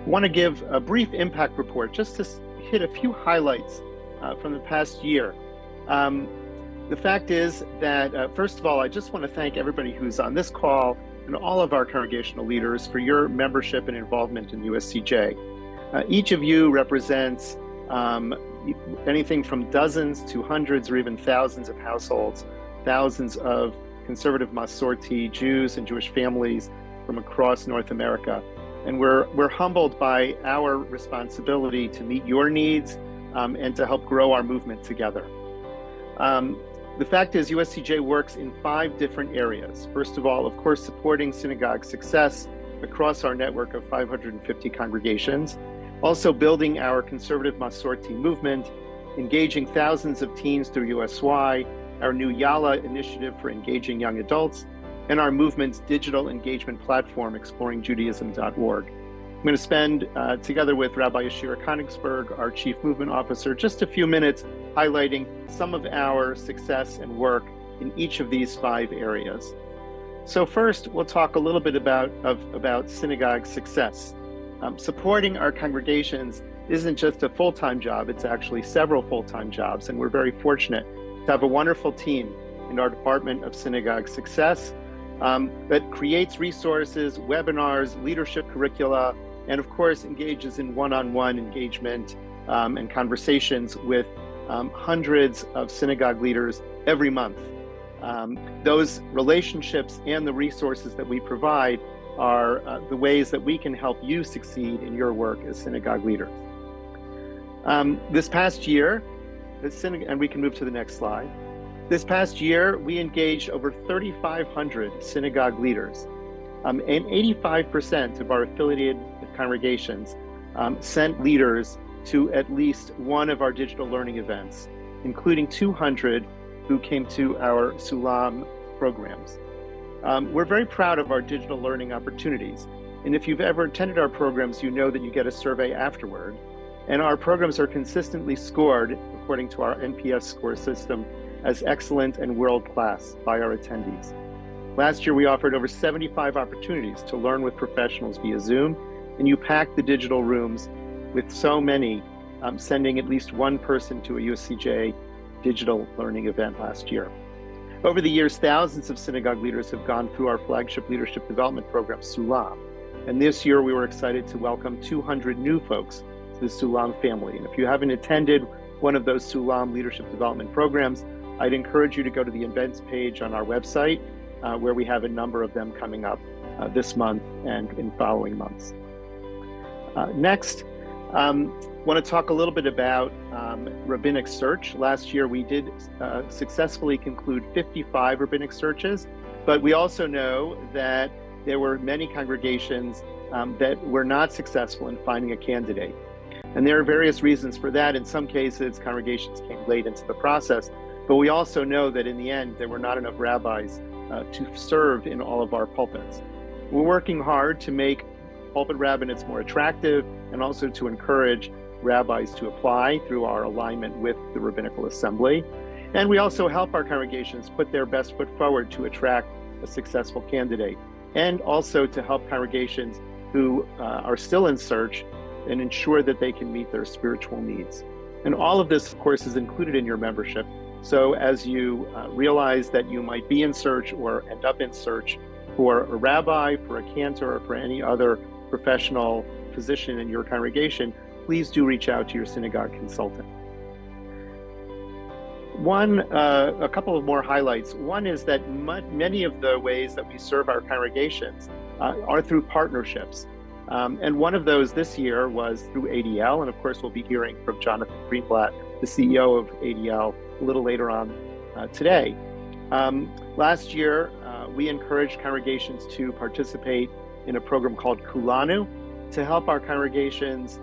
I want to give a brief impact report just to hit a few highlights from the past year. The fact is that, first of all, I just want to thank everybody who's on this call and all of our congregational leaders for your membership and involvement in USCJ. Each of you represents anything from dozens to hundreds or even thousands of households, thousands of conservative Masorti Jews and Jewish families from across North America. And we're humbled by our responsibility to meet your needs and to help grow our movement together. The fact is, USCJ works in 5 different areas. First of all, of course, supporting synagogue success across our network of 550 congregations. Also building our conservative Masorti movement, engaging thousands of teens through USY, our new Yala initiative for engaging young adults, and our movement's digital engagement platform, exploringjudaism.org. I'm going to spend, together with Rabbi Yeshira Konigsberg, our Chief Movement Officer, just a few minutes highlighting some of our success and work in each of these 5 areas. So first, we'll talk a little bit about synagogue success. Supporting our congregations isn't just a full-time job, it's actually several full-time jobs, and we're very fortunate to have a wonderful team in our Department of Synagogue Success that creates resources, webinars, leadership curricula, and of course engages in one-on-one engagement and conversations with hundreds of synagogue leaders every month. Those relationships and the resources that we provide are the ways that we can help you succeed in your work as synagogue leaders. This past year, and we can move to the next slide. This past year, we engaged over 3,500 synagogue leaders, and 85% of our affiliated congregations sent leaders to at least one of our digital learning events, including 200 who came to our Sulam programs. We're very proud of our digital learning opportunities. And if you've ever attended our programs, you know that you get a survey afterward. And our programs are consistently scored, according to our NPS score system, as excellent and world-class by our attendees. Last year, we offered over 75 opportunities to learn with professionals via Zoom, and you packed the digital rooms with so many, sending at least one person to a USCJ digital learning event last year. Over the years, thousands of synagogue leaders have gone through our flagship leadership development program, Sulam. And this year, we were excited to welcome 200 new folks to the Sulam family. And if you haven't attended one of those Sulam leadership development programs, I'd encourage you to go to the events page on our website, where we have a number of them coming up this month and in following months. Next, want to talk a little bit about rabbinic search. Last year, we did successfully conclude 55 rabbinic searches, but we also know that there were many congregations that were not successful in finding a candidate. And there are various reasons for that. In some cases, congregations came late into the process, but we also know that in the end, there were not enough rabbis to serve in all of our pulpits. We're working hard to make pulpit rabbinates more attractive and also to encourage rabbis to apply through our alignment with the Rabbinical Assembly. And we also help our congregations put their best foot forward to attract a successful candidate, and also to help congregations who are still in search and ensure that they can meet their spiritual needs. And all of this, of course, is included in your membership. So as you realize that you might be in search or end up in search for a rabbi, for a cantor, or for any other professional position in your congregation, please do reach out to your synagogue consultant. A couple of more highlights. One is that many of the ways that we serve our congregations are through partnerships. And one of those this year was through ADL. And of course, we'll be hearing from Jonathan Greenblatt, the CEO of ADL, a little later on today. Last year, we encouraged congregations to participate in a program called Kulanu to help our congregations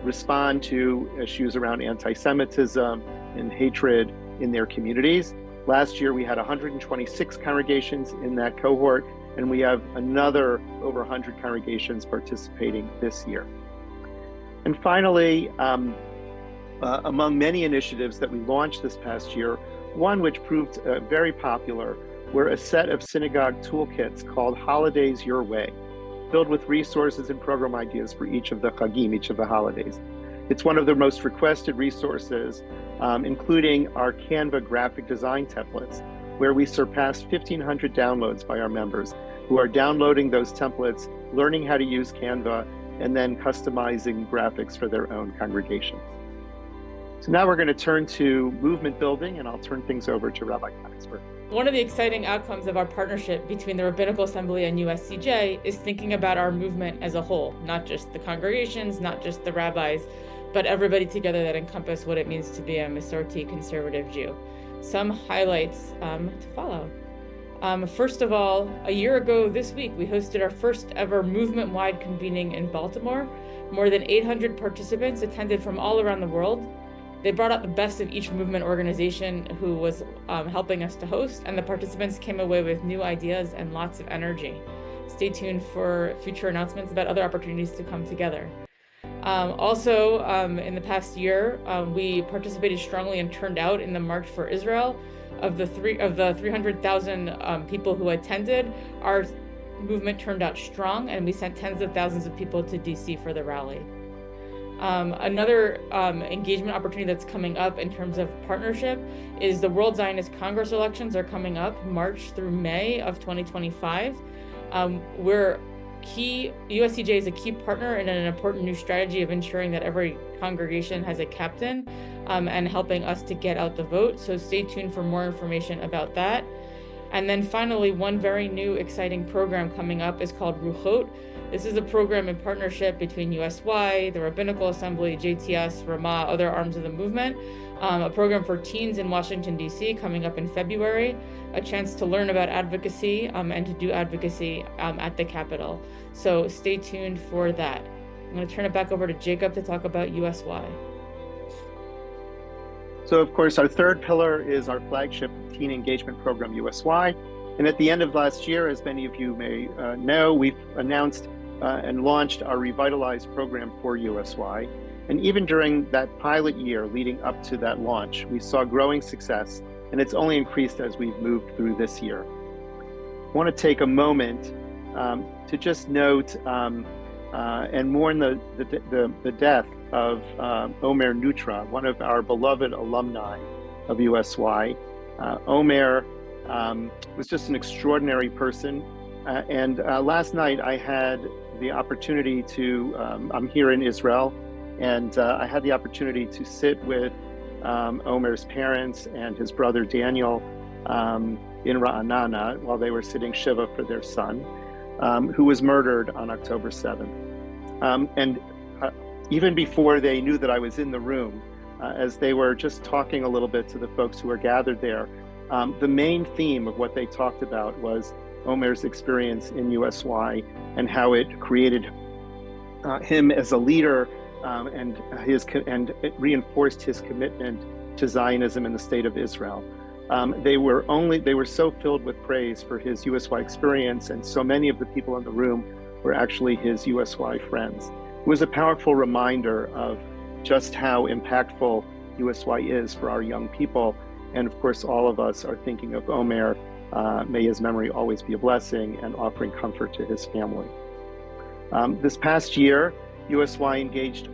respond to issues around anti-Semitism and hatred in their communities. Last year, we had 126 congregations in that cohort, and we have another over 100 congregations participating this year. And finally, among many initiatives that we launched this past year, one which proved very popular were a set of synagogue toolkits called Holidays Your Way. filled with resources and program ideas for each of the Chagim, each of the holidays. It's one of the most requested resources, including our Canva graphic design templates, where we surpassed 1,500 downloads by our members who are downloading those templates, learning how to use Canva, and then customizing graphics for their own congregations. So now we're going to turn to movement building, and I'll turn things over to Rabbi Konigsberg. One of the exciting outcomes of our partnership between the Rabbinical Assembly and USCJ is thinking about our movement as a whole, not just the congregations, not just the rabbis, but everybody together that encompass what it means to be a Masorti conservative Jew. Some highlights to follow. First of all, a year ago this week, we hosted our first ever movement-wide convening in Baltimore. More than 800 participants attended from all around the world. They brought out the best of each movement organization who was helping us to host, and the participants came away with new ideas and lots of energy. Stay tuned for future announcements about other opportunities to come together. Also, in the past year, we participated strongly and turned out in the March for Israel. Of the 300,000 people who attended, our movement turned out strong, and we sent tens of thousands of people to DC for the rally. Another engagement opportunity that's coming up in terms of partnership is the World Zionist Congress elections are coming up March through May of 2025. USCJ is a key partner in an important new strategy of ensuring that every congregation has a captain and helping us to get out the vote. So stay tuned for more information about that. And then finally, one very new exciting program coming up is called Ruchot. This is a program in partnership between USY, the Rabbinical Assembly, JTS, Ramah, other arms of the movement, a program for teens in Washington, DC coming up in February, a chance to learn about advocacy and to do advocacy at the Capitol. So stay tuned for that. I'm going to turn it back over to Jacob to talk about USY. So of course, our third pillar is our flagship teen engagement program, USY. And at the end of last year, as many of you may know, we've announced and launched our revitalized program for USY. And even during that pilot year leading up to that launch, we saw growing success, and it's only increased as we've moved through this year. I want to take a moment to just note and mourn the death of Omer Nutra, one of our beloved alumni of USY. Omer was just an extraordinary person. And last night I had the opportunity to, I'm here in Israel, and I had the opportunity to sit with Omer's parents and his brother Daniel in Ra'anana while they were sitting Shiva for their son, who was murdered on October 7th. And even before they knew that I was in the room, as they were just talking a little bit to the folks who were gathered there, the main theme of what they talked about was Omer's experience in USY and how it created him as a leader and it reinforced his commitment to Zionism in the state of Israel. They were so filled with praise for his USY experience, and so many of the people in the room were actually his USY friends. It was a powerful reminder of just how impactful USY is for our young people. And of course, all of us are thinking of Omer. May his memory always be a blessing, and offering comfort to his family. This past year, USY engaged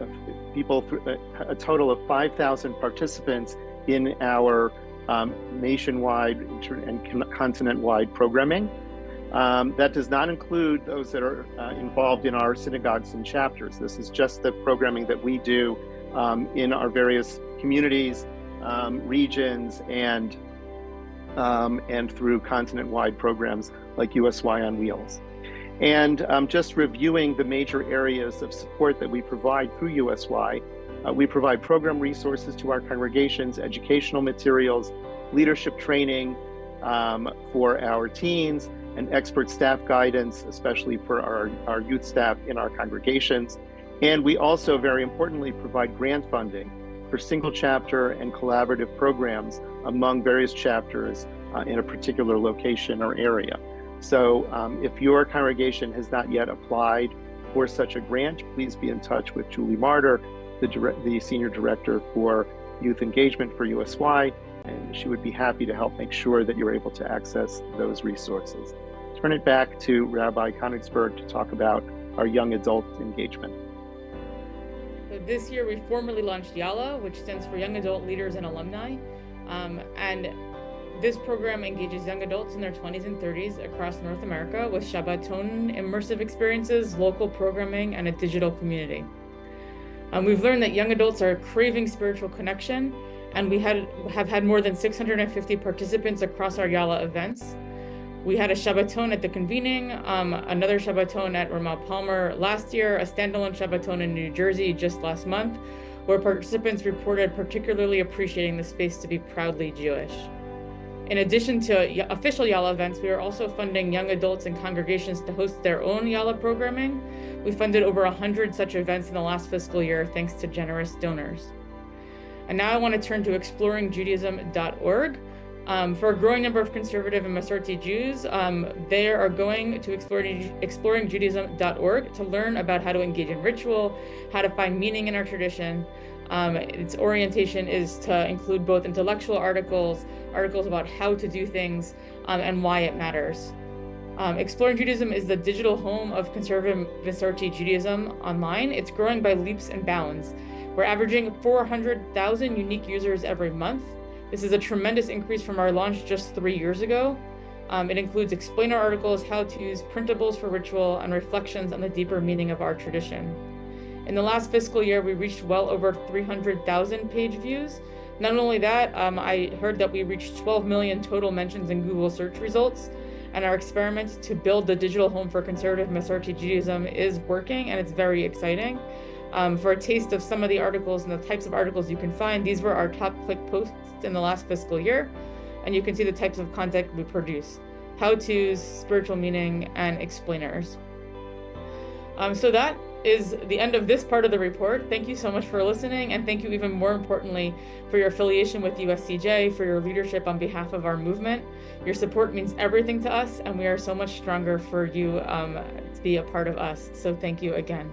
people, a total of 5,000 participants in our nationwide and continent-wide programming. That does not include those that are involved in our synagogues and chapters. This is just the programming that we do in our various communities, regions, and through continent-wide programs like USY on Wheels. And just reviewing the major areas of support that we provide through USY, we provide program resources to our congregations, educational materials, leadership training for our teens, and expert staff guidance, especially for our youth staff in our congregations. And we also, very importantly, provide grant funding for single chapter and collaborative programs among various chapters in a particular location or area. So if your congregation has not yet applied for such a grant, please be in touch with Julie Martyr, the Senior Director for Youth Engagement for USY, and she would be happy to help make sure that you're able to access those resources. turn it back to Rabbi Konigsberg to talk about our young adult engagement. So this year we formally launched YALA, which stands for Young Adult Leaders and Alumni. And this program engages young adults in their 20s and 30s across North America with Shabbaton immersive experiences, local programming, and a digital community. We've learned that young adults are craving spiritual connection, and we have had more than 650 participants across our YALA events. We had a Shabbaton at the convening, another Shabbaton at Ramal Palmer last year, a standalone Shabbaton in New Jersey just last month, where participants reported particularly appreciating the space to be proudly Jewish. In addition to official YALA events, we are also funding young adults and congregations to host their own YALA programming. We funded over 100 such events in the last fiscal year, thanks to generous donors. And now I want to turn to exploringjudaism.org. For a growing number of conservative and Masorti Jews, they are going to exploringjudaism.org to learn about how to engage in ritual, how to find meaning in our tradition. Its orientation is to include both intellectual articles about how to do things, and why it matters. Exploring Judaism is the digital home of conservative Masorti Judaism online. It's growing by leaps and bounds. We're averaging 400,000 unique users every month. This is a tremendous increase from our launch just 3 years ago. It includes explainer articles, how-tos, printables for ritual, and reflections on the deeper meaning of our tradition. In the last fiscal year, we reached well over 300,000 page views. Not only that, I heard that we reached 12 million total mentions in Google search results, and our experiment to build the digital home for conservative Masorti Judaism is working, and it's very exciting. For a taste of some of the articles and the types of articles you can find, these were our top click posts in the last fiscal year, and you can see the types of content we produce: how-tos, spiritual meaning, and explainers. So that is the end of this part of the report. Thank you so much for listening, and thank you even more importantly for your affiliation with USCJ, for your leadership on behalf of our movement. Your support means everything to us, and we are so much stronger for you to be a part of us. So thank you again.